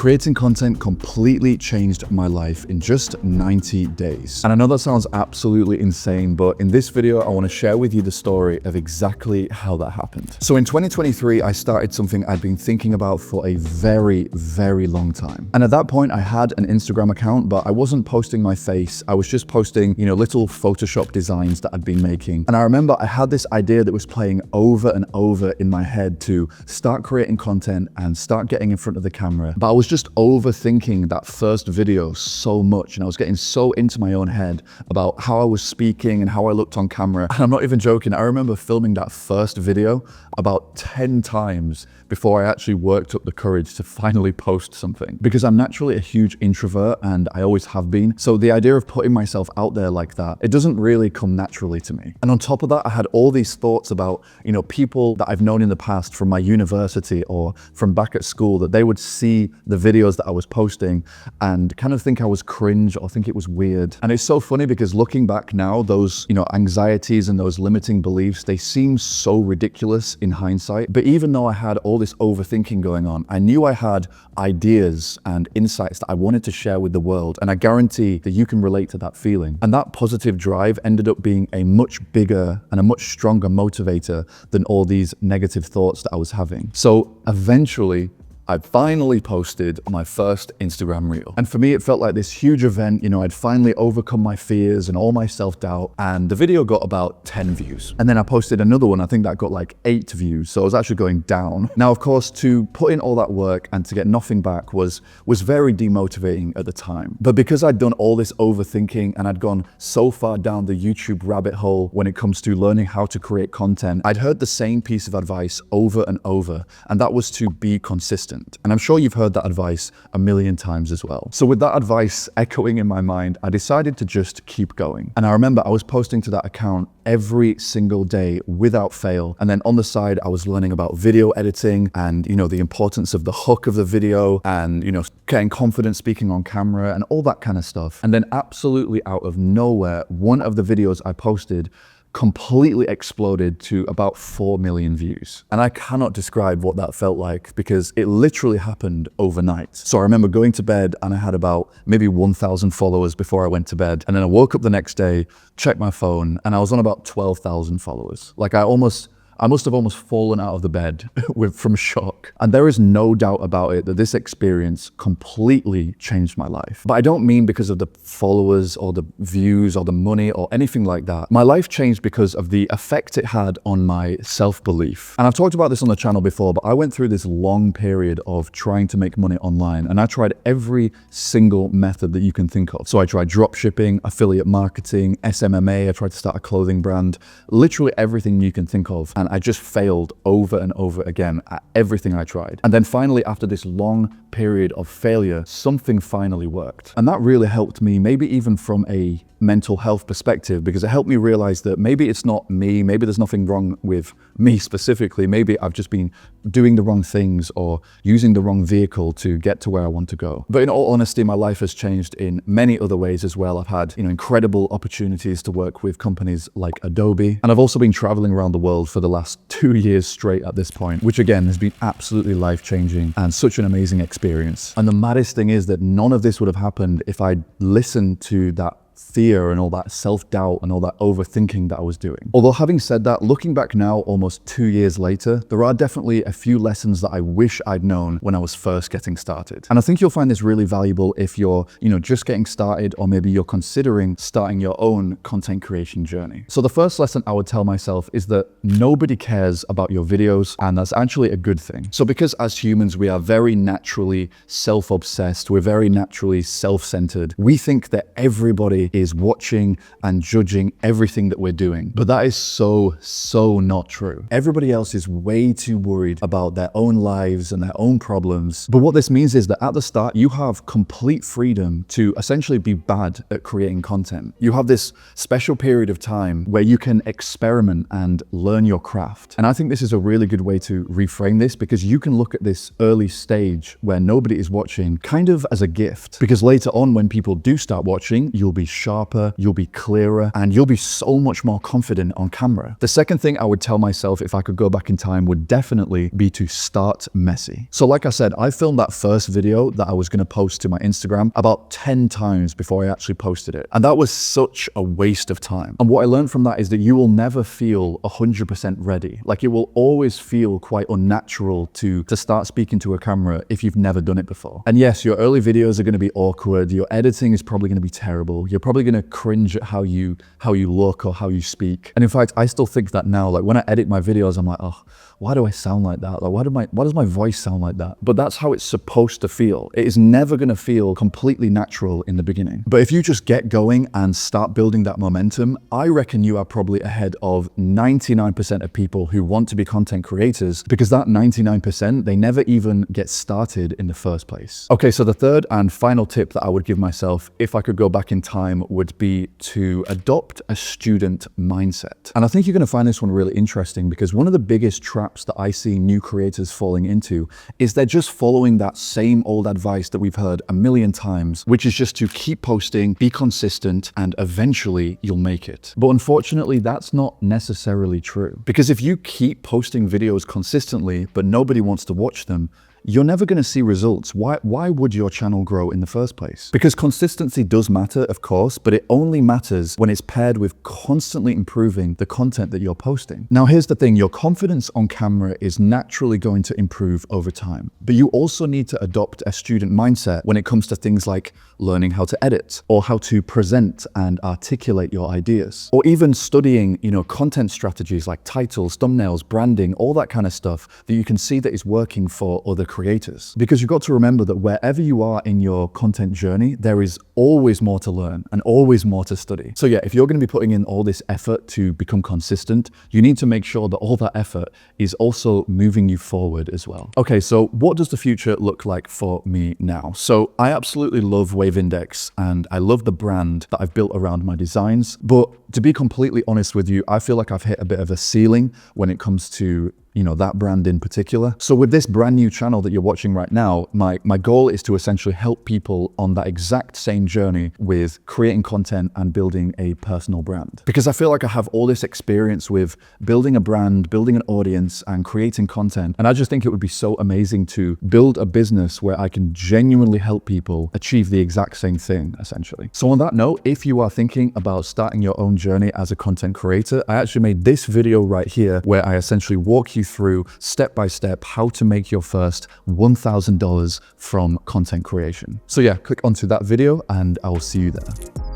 Creating content completely changed my life in just 90 days. And I know that sounds absolutely insane, but in this video, I want to share with you the story of exactly how that happened. So in 2023, I started something I'd been thinking about for a very, very long time. And at that point, I had an Instagram account, but I wasn't posting my face. I was just posting, little Photoshop designs that I'd been making. And I remember I had this idea that was playing over and over in my head to start creating content and start getting in front of the camera. But I was just overthinking that first video so much, and I was getting so into my own head about how I was speaking and how I looked on camera. And I'm not even joking, I remember filming that first video about 10 times before I actually worked up the courage to finally post something. Because I'm naturally a huge introvert, and I always have been. So the idea of putting myself out there like that, it doesn't really come naturally to me. And on top of that, I had all these thoughts about, people that I've known in the past from my university or from back at school, that they would see the videos that I was posting and kind of think I was cringe or think it was weird. And it's so funny because looking back now, those, anxieties and those limiting beliefs, they seem so ridiculous in hindsight. But even though I had all this overthinking going on, I knew I had ideas and insights that I wanted to share with the world. And I guarantee that you can relate to that feeling. And that positive drive ended up being a much bigger and a much stronger motivator than all these negative thoughts that I was having. So eventually, I finally posted my first Instagram reel. And for me, it felt like this huge event. I'd finally overcome my fears and all my self-doubt. And the video got about 10 views. And then I posted another one, I think that got like 8 views. So I was actually going down. Now, of course, to put in all that work and to get nothing back was very demotivating at the time. But because I'd done all this overthinking and I'd gone so far down the YouTube rabbit hole when it comes to learning how to create content, I'd heard the same piece of advice over and over. And that was to be consistent. And I'm sure you've heard that advice a million times as well. So with that advice echoing in my mind, I decided to just keep going. And I remember I was posting to that account every single day without fail. And then on the side, I was learning about video editing and, the importance of the hook of the video and, getting confident speaking on camera and all that kind of stuff. And then absolutely out of nowhere, one of the videos I posted completely exploded to about 4 million views. And I cannot describe what that felt like because it literally happened overnight. So I remember going to bed and I had about maybe 1,000 followers before I went to bed. And then I woke up the next day, checked my phone, and I was on about 12,000 followers. Like I must have almost fallen out of the bed from shock. And there is no doubt about it that this experience completely changed my life. But I don't mean because of the followers or the views or the money or anything like that. My life changed because of the effect it had on my self-belief. And I've talked about this on the channel before, but I went through this long period of trying to make money online. And I tried every single method that you can think of. So I tried drop shipping, affiliate marketing, SMMA. I tried to start a clothing brand, literally everything you can think of. And I just failed over and over again at everything I tried. And then finally, after this long period of failure, something finally worked. And that really helped me, maybe even from a mental health perspective, because it helped me realize that maybe it's not me, maybe there's nothing wrong with me specifically, maybe I've just been doing the wrong things or using the wrong vehicle to get to where I want to go. But in all honesty, my life has changed in many other ways as well. I've had, incredible opportunities to work with companies like Adobe, and I've also been traveling around the world for the last 2 years straight at this point, which again has been absolutely life-changing and such an amazing experience. And the maddest thing is that none of this would have happened if I'd listened to that fear and all that self-doubt and all that overthinking that I was doing. Although having said that, looking back now almost 2 years later, there are definitely a few lessons that I wish I'd known when I was first getting started. And I think you'll find this really valuable if you're, just getting started, or maybe you're considering starting your own content creation journey. So the first lesson I would tell myself is that nobody cares about your videos, and that's actually a good thing. So because as humans, we are very naturally self-obsessed, we're very naturally self-centered, we think that everybody is watching and judging everything that we're doing. But that is so not true. Everybody else is way too worried about their own lives and their own problems. But what this means is that at the start, you have complete freedom to essentially be bad at creating content. You have this special period of time where you can experiment and learn your craft. And I think this is a really good way to reframe this, because you can look at this early stage where nobody is watching kind of as a gift. Because later on, when people do start watching, you'll be sharper, you'll be clearer, and you'll be so much more confident on camera. The second thing I would tell myself if I could go back in time would definitely be to start messy. So like I said, I filmed that first video that I was going to post to my Instagram about 10 times before I actually posted it. And that was such a waste of time. And what I learned from that is that you will never feel 100% ready. Like, it will always feel quite unnatural to start speaking to a camera if you've never done it before. And yes, your early videos are going to be awkward. Your editing is probably going to be terrible. You're probably going to cringe at how you look or how you speak. And in fact, I still think that now. Like, when I edit my videos, I'm like, oh, why do I sound like that? Like, why does my voice sound like that? But that's how it's supposed to feel. It is never going to feel completely natural in the beginning. But if you just get going and start building that momentum, I reckon you are probably ahead of 99% of people who want to be content creators, because that 99%, they never even get started in the first place. Okay, so the third and final tip that I would give myself if I could go back in time would be to adopt a student mindset. And I think you're going to find this one really interesting, because one of the biggest traps that I see new creators falling into is they're just following that same old advice that we've heard a million times, which is just to keep posting, be consistent, and eventually you'll make it. But unfortunately, that's not necessarily true. Because if you keep posting videos consistently, but nobody wants to watch them, you're never going to see results. Why would your channel grow in the first place? Because consistency does matter, of course, but it only matters when it's paired with constantly improving the content that you're posting. Now, here's the thing. Your confidence on camera is naturally going to improve over time, but you also need to adopt a student mindset when it comes to things like learning how to edit, or how to present and articulate your ideas, or even studying, content strategies like titles, thumbnails, branding, all that kind of stuff that you can see that is working for other creators. Because you've got to remember that wherever you are in your content journey, there is always more to learn and always more to study. So yeah, if you're going to be putting in all this effort to become consistent, you need to make sure that all that effort is also moving you forward as well. Okay, so what does the future look like for me now? So I absolutely love Wave Index, and I love the brand that I've built around my designs. But to be completely honest with you, I feel like I've hit a bit of a ceiling when it comes to that brand in particular. So with this brand new channel that you're watching right now, my goal is to essentially help people on that exact same journey with creating content and building a personal brand. Because I feel like I have all this experience with building a brand, building an audience, and creating content. And I just think it would be so amazing to build a business where I can genuinely help people achieve the exact same thing, essentially. So on that note, if you are thinking about starting your own journey as a content creator, I actually made this video right here where I essentially walk you through step by step how to make your first $1,000 from content creation. So yeah, click onto that video and I will see you there.